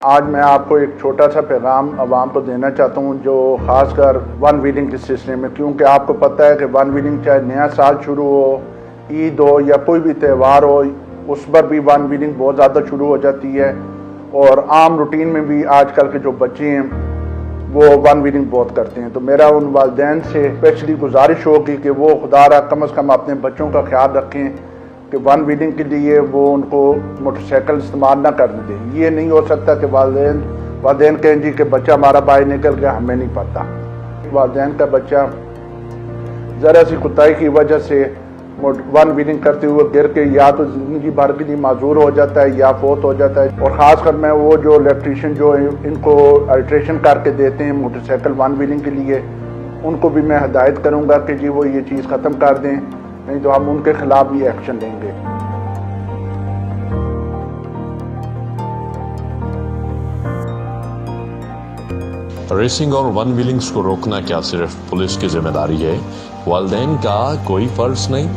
आज मैं आपको एक छोटा सा पैगाम आवाम को देना चाहता हूँ, जो ख़ासकर वन व्हीलिंग के सिलसिले में, क्योंकि आपको पता है कि वन व्हीलिंग चाहे नया साल शुरू हो, ईद हो या कोई भी त्यौहार हो, उस पर भी वन व्हीलिंग बहुत ज़्यादा शुरू हो जाती है। और आम रूटीन में भी आजकल के जो बच्चे हैं वो वन व्हीलिंग बहुत करते हैं। तो मेरा उन वालिदैन से स्पेशली गुजारिश होगी कि वो खुदारा कम से कम अपने बच्चों का ख्याल रखें कि वन व्हीलिंग के लिए वो उनको मोटरसाइकिल इस्तेमाल ना करने दें। ये नहीं हो सकता कि वालिदैन कहें जी कि बच्चा हमारा बाहर निकल गया, हमें नहीं पता। वालिदैन का बच्चा ज़रा सी कुताही की वजह से वन व्हीलिंग करते हुए गिर के या तो ज़िंदगी भर के लिए माजूर हो जाता है या फौत हो जाता है। और ख़ासकर मैं वो जो इलेक्ट्रीशियन जो इनको अल्ट्रेशन करके देते हैं मोटरसाइकिल वन व्हीलिंग के लिए, उनको भी मैं हिदायत करूँगा कि जी वो ये चीज़ ख़त्म कर दें, नहीं तो हम उनके खिलाफ भी एक्शन लेंगे। रेसिंग और वन व्हीलिंग्स को रोकना क्या सिर्फ पुलिस की जिम्मेदारी है? वालिदैन का कोई फर्ज नहीं?